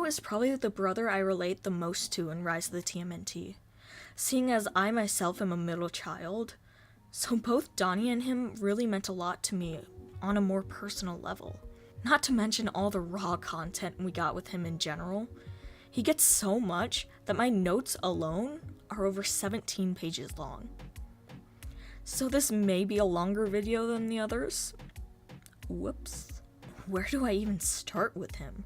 Leo is probably the brother I relate the most to in Rise of the TMNT, seeing as I myself am a middle child, so both Donnie and him really meant a lot to me on a more personal level. Not to mention all the raw content we got with him in general. He gets so much that my notes alone are over 17 pages long. So this may be a longer video than the others. Whoops. Where do I even start with him?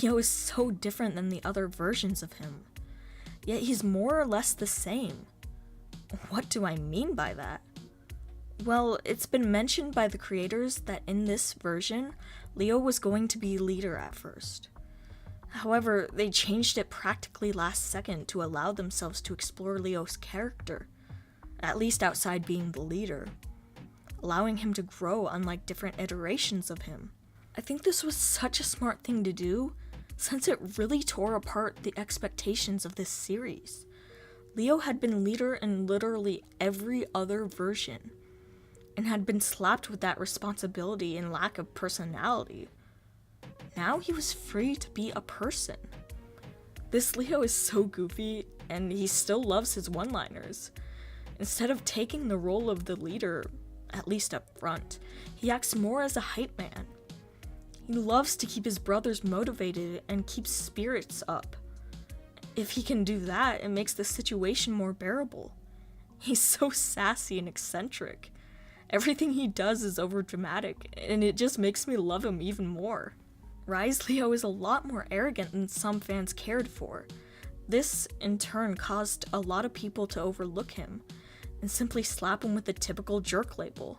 Leo is so different than the other versions of him, yet he's more or less the same. What do I mean by that? Well, it's been mentioned by the creators that in this version, Leo was going to be leader at first. However, they changed it practically last second to allow themselves to explore Leo's character, at least outside being the leader, allowing him to grow unlike different iterations of him. I think this was such a smart thing to do, since it really tore apart the expectations of this series. Leo had been leader in literally every other version, and had been slapped with that responsibility and lack of personality. Now he was free to be a person. This Leo is so goofy, and he still loves his one-liners. Instead of taking the role of the leader, at least up front, he acts more as a hype man. He loves to keep his brothers motivated and keep spirits up. If he can do that, it makes the situation more bearable. He's so sassy and eccentric. Everything he does is overdramatic, and it just makes me love him even more. Rise Leo is a lot more arrogant than some fans cared for. This, in turn, caused a lot of people to overlook him, and simply slap him with the typical jerk label,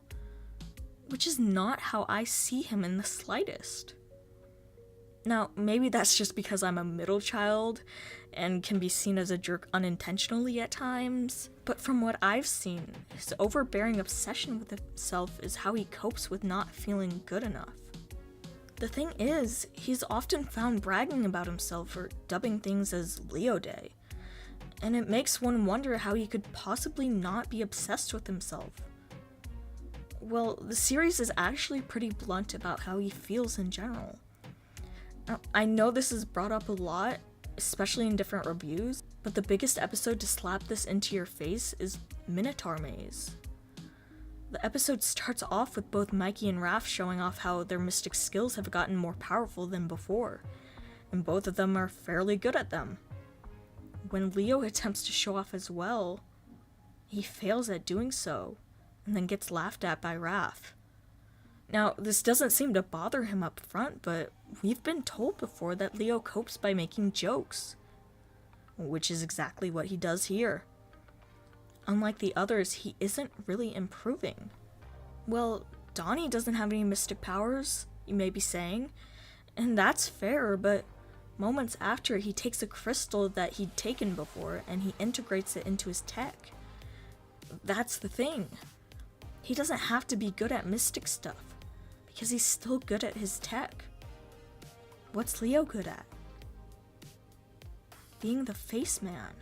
which is not how I see him in the slightest. Now, maybe that's just because I'm a middle child, and can be seen as a jerk unintentionally at times, but from what I've seen, his overbearing obsession with himself is how he copes with not feeling good enough. The thing is, he's often found bragging about himself or dubbing things as Leo Day, and it makes one wonder how he could possibly not be obsessed with himself. Well, the series is actually pretty blunt about how he feels in general. Now, I know this is brought up a lot, especially in different reviews, but the biggest episode to slap this into your face is Minotaur Maze. The episode starts off with both Mikey and Raph showing off how their mystic skills have gotten more powerful than before, and both of them are fairly good at them. When Leo attempts to show off as well, he fails at doing so, and then gets laughed at by Raph. Now, this doesn't seem to bother him up front, but we've been told before that Leo copes by making jokes, which is exactly what he does here. Unlike the others, he isn't really improving. Well, Donnie doesn't have any mystic powers, you may be saying, and that's fair, but moments after, he takes a crystal that he'd taken before and he integrates it into his tech. That's the thing. He doesn't have to be good at mystic stuff, because he's still good at his tech. What's Leo good at? Being the face man.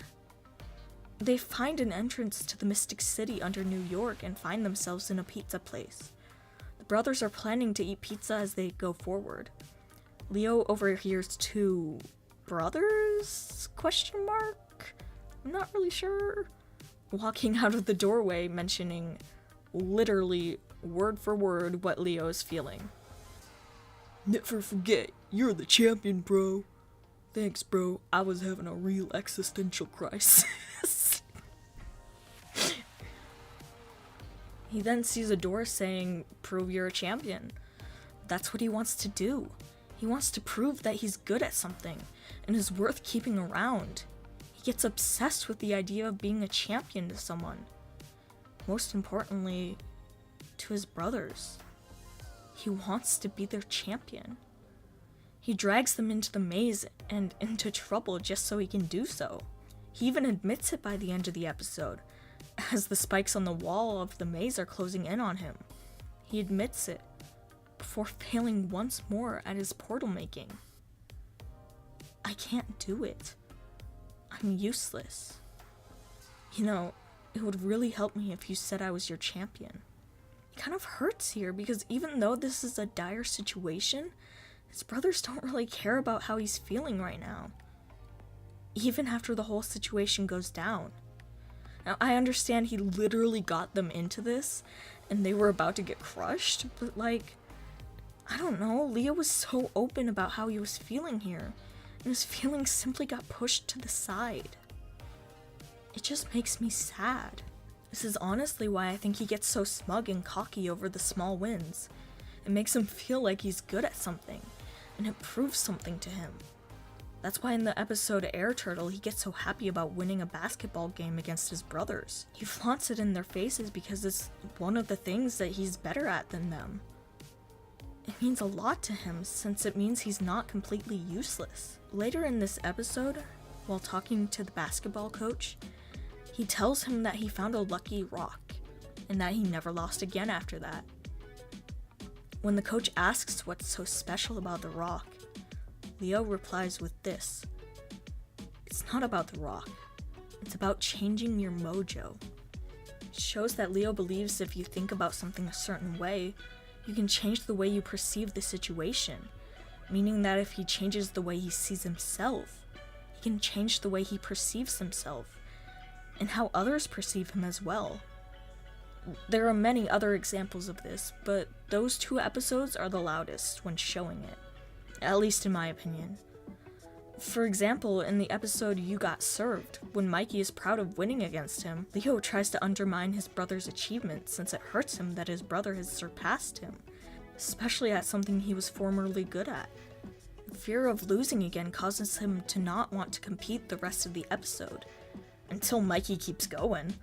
They find an entrance to the Mystic City under New York and find themselves in a pizza place. The brothers are planning to eat pizza as they go forward. Leo overhears two brothers? ? I'm not really sure. Walking out of the doorway, mentioning literally word for word what Leo is feeling. Never forget, you're the champion, bro. Thanks, bro. I was having a real existential crisis. He then sees a door saying, "Prove you're a champion." That's what he wants to do. He wants to prove that he's good at something and is worth keeping around. He gets obsessed with the idea of being a champion to someone. Most importantly, to his brothers. He wants to be their champion. He drags them into the maze and into trouble just so he can do so. He even admits it by the end of the episode, as the spikes on the wall of the maze are closing in on him. He admits it, before failing once more at his portal making. I can't do it. I'm useless. You know, it would really help me if you said I was your champion. It kind of hurts here because even though this is a dire situation, His brothers don't really care about how he's feeling right now, even after the whole situation goes down. Now, I understand he literally got them into this, and they were about to get crushed, but like, I don't know, Leo was so open about how he was feeling here, and his feelings simply got pushed to the side. It just makes me sad. This is honestly why I think he gets so smug and cocky over the small wins. It makes him feel like he's good at something, and it proves something to him. That's why in the episode Air Turtle, he gets so happy about winning a basketball game against his brothers. He flaunts it in their faces because it's one of the things that he's better at than them. It means a lot to him since it means he's not completely useless. Later in this episode, while talking to the basketball coach, he tells him that he found a lucky rock and that he never lost again after that. When the coach asks what's so special about the rock, Leo replies with this: "It's not about the rock, it's about changing your mojo." It shows that Leo believes if you think about something a certain way, you can change the way you perceive the situation, meaning that if he changes the way he sees himself, he can change the way he perceives himself, and how others perceive him as well. There are many other examples of this, but those 2 episodes are the loudest when showing it, at least in my opinion. For example, in the episode You Got Served, when Mikey is proud of winning against him, Leo tries to undermine his brother's achievement since it hurts him that his brother has surpassed him, especially at something he was formerly good at. The fear of losing again causes him to not want to compete the rest of the episode, until Mikey keeps going.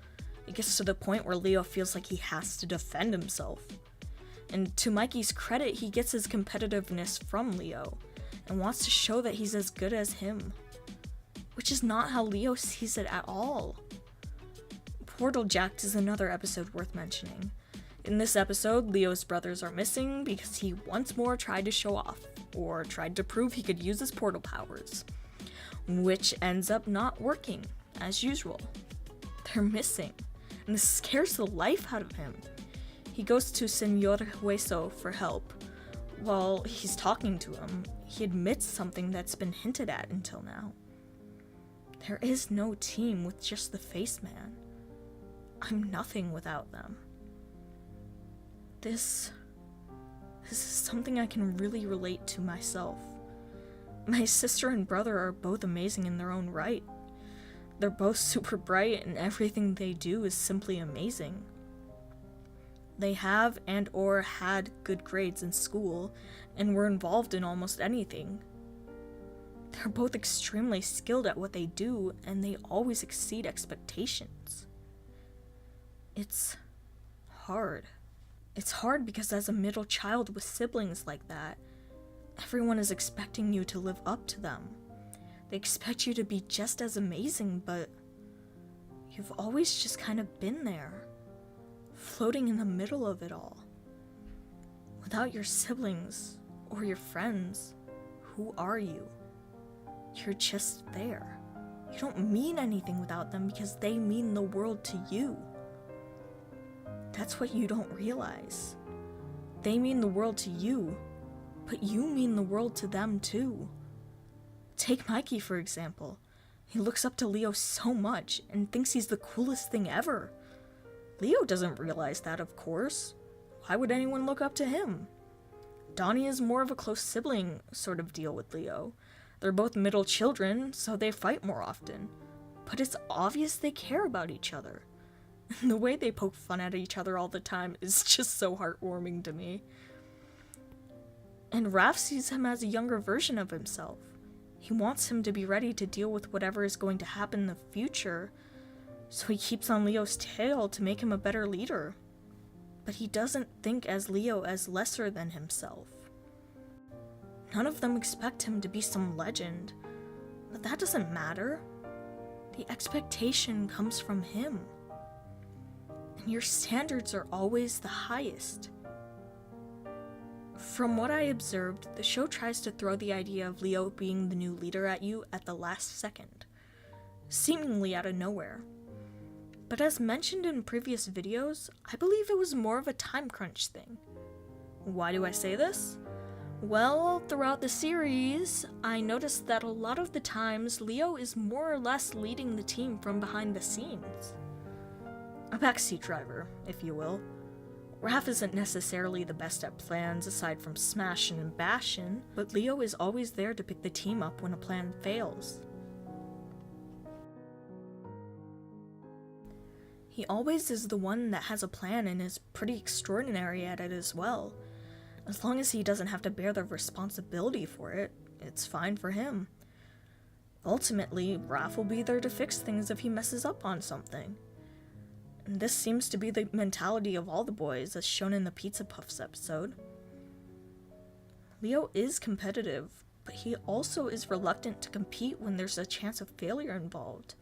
It gets to the point where Leo feels like he has to defend himself. And to Mikey's credit, he gets his competitiveness from Leo, and wants to show that he's as good as him, which is not how Leo sees it at all. Portal Jacked is another episode worth mentioning. In this episode, Leo's brothers are missing because he once more tried to show off, or tried to prove he could use his portal powers, which ends up not working, as usual. They're missing, and this scares the life out of him. He goes to Senor Hueso for help. While he's talking to him, he admits something that's been hinted at until now. There is no team with just the face man. I'm nothing without them. This is something I can really relate to myself. My sister and brother are both amazing in their own right. They're both super bright and everything they do is simply amazing. They have and or had good grades in school and were involved in almost anything. They're both extremely skilled at what they do and they always exceed expectations. It's hard. It's hard because as a middle child with siblings like that, everyone is expecting you to live up to them. They expect you to be just as amazing, but you've always just kind of been there, floating in the middle of it all. Without your siblings or your friends, who are you? You're just there. You don't mean anything without them because they mean the world to you. That's what you don't realize. They mean the world to you, but you mean the world to them too. Take Mikey, for example. He looks up to Leo so much and thinks he's the coolest thing ever. Leo doesn't realize that, of course. Why would anyone look up to him? Donnie is more of a close sibling sort of deal with Leo. They're both middle children, so they fight more often. But it's obvious they care about each other. And the way they poke fun at each other all the time is just so heartwarming to me. And Raph sees him as a younger version of himself. He wants him to be ready to deal with whatever is going to happen in the future, so he keeps on Leo's tail to make him a better leader. But he doesn't think as Leo as lesser than himself. None of them expect him to be some legend, but that doesn't matter. The expectation comes from him. And your standards are always the highest. From what I observed, the show tries to throw the idea of Leo being the new leader at you at the last second, seemingly out of nowhere. But as mentioned in previous videos, I believe it was more of a time crunch thing. Why do I say this? Well, throughout the series, I noticed that a lot of the times Leo is more or less leading the team from behind the scenes. A backseat driver, if you will. Raph isn't necessarily the best at plans aside from smashing and bashing, but Leo is always there to pick the team up when a plan fails. He always is the one that has a plan and is pretty extraordinary at it as well. As long as he doesn't have to bear the responsibility for it, it's fine for him. Ultimately, Raph will be there to fix things if he messes up on something. And this seems to be the mentality of all the boys, as shown in the Pizza Puffs episode. Leo is competitive, but he also is reluctant to compete when there's a chance of failure involved.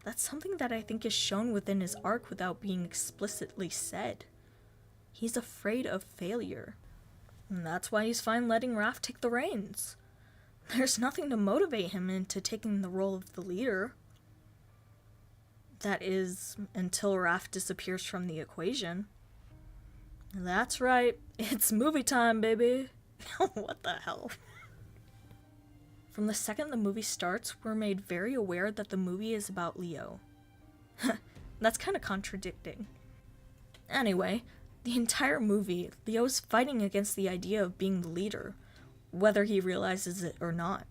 That's something that I think is shown within his arc without being explicitly said. He's afraid of failure. And that's why he's fine letting Raph take the reins. There's nothing to motivate him into taking the role of the leader. That is, until Raph disappears from the equation. That's right, it's movie time, baby. What the hell? From the second the movie starts, we're made very aware that the movie is about Leo. That's kind of contradicting. Anyway, the entire movie, Leo's fighting against the idea of being the leader, whether he realizes it or not.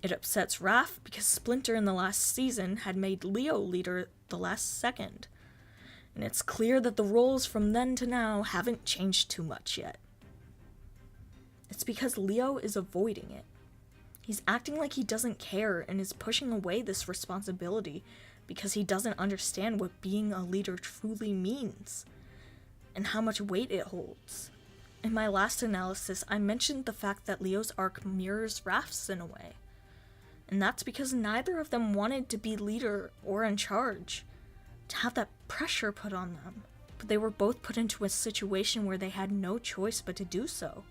It upsets Raph because Splinter in the last season had made Leo leader the last second. And it's clear that the roles from then to now haven't changed too much yet. It's because Leo is avoiding it. He's acting like he doesn't care and is pushing away this responsibility because he doesn't understand what being a leader truly means and how much weight it holds. In my last analysis, I mentioned the fact that Leo's arc mirrors Raph's in a way. And that's because neither of them wanted to be leader or in charge, to have that pressure put on them. But they were both put into a situation where they had no choice but to do so.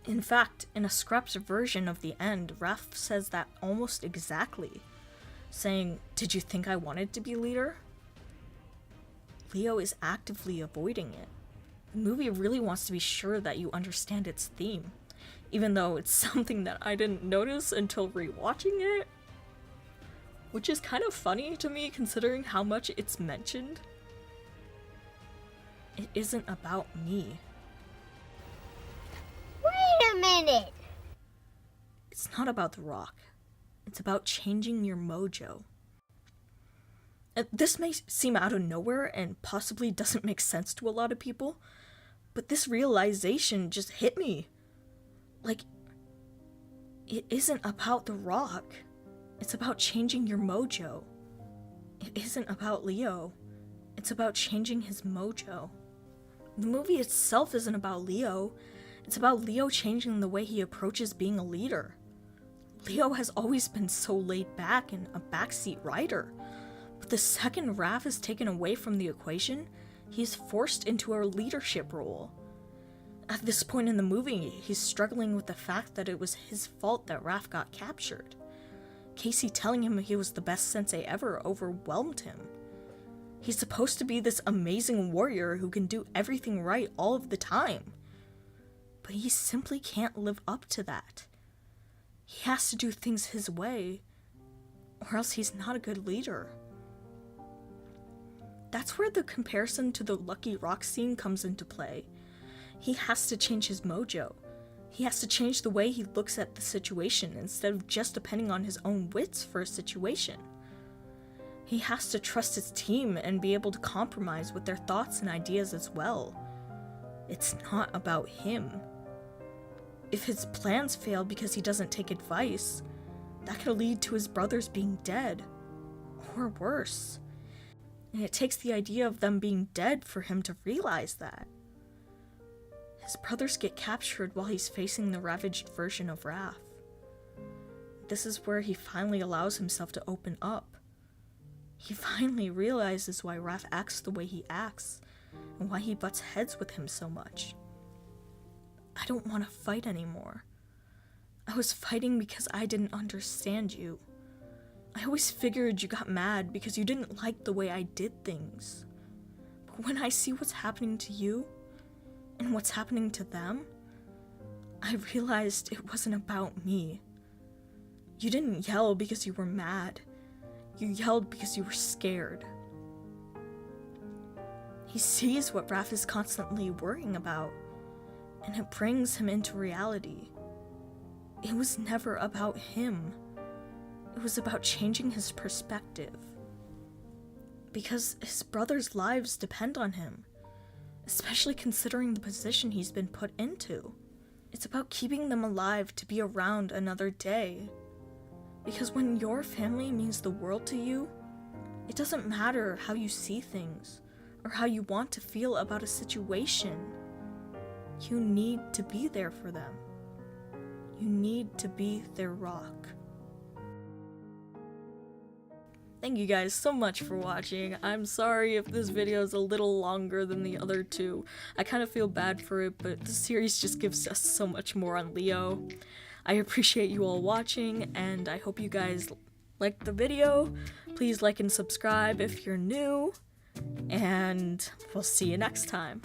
In fact, in a scrapped version of the end, Raph says that almost exactly, saying, "Did you think I wanted to be leader?" Leo is actively avoiding it. The movie really wants to be sure that you understand its theme, even though it's something that I didn't notice until rewatching it, which is kind of funny to me considering how much it's mentioned. It isn't about me. Wait a minute! It's not about the rock. It's about changing your mojo. This may seem out of nowhere and possibly doesn't make sense to a lot of people, but this realization just hit me. Like, it isn't about the rock. It's about changing your mojo. It isn't about Leo. It's about changing his mojo. The movie itself isn't about Leo. It's about Leo changing the way he approaches being a leader. Leo has always been so laid back and a backseat rider. But the second Raph is taken away from the equation, he's forced into a leadership role. At this point in the movie, he's struggling with the fact that it was his fault that Raph got captured. Casey telling him he was the best sensei ever overwhelmed him. He's supposed to be this amazing warrior who can do everything right all of the time. But he simply can't live up to that. He has to do things his way, or else he's not a good leader. That's where the comparison to the Lucky Rock scene comes into play. He has to change his mojo. He has to change the way he looks at the situation instead of just depending on his own wits for a situation. He has to trust his team and be able to compromise with their thoughts and ideas as well. It's not about him. If his plans fail because he doesn't take advice, that could lead to his brothers being dead, or worse. And it takes the idea of them being dead for him to realize that. His brothers get captured while he's facing the ravaged version of Raph. This is where he finally allows himself to open up. He finally realizes why Raph acts the way he acts, and why he butts heads with him so much. I don't want to fight anymore. I was fighting because I didn't understand you. I always figured you got mad because you didn't like the way I did things. But when I see what's happening to you, and what's happening to them, I realized it wasn't about me. You didn't yell because you were mad. You yelled because you were scared. He sees what Raph is constantly worrying about, and it brings him into reality. It was never about him. It was about changing his perspective. Because his brothers' lives depend on him, especially considering the position he's been put into. It's about keeping them alive to be around another day. Because when your family means the world to you, it doesn't matter how you see things or how you want to feel about a situation. You need to be there for them. You need to be their rock. Thank you guys so much for watching. I'm sorry if this video is a little longer than the other two. I kind of feel bad for it, but the series just gives us so much more on Leo. I appreciate you all watching, and I hope you guys liked the video. Please like and subscribe if you're new, and we'll see you next time.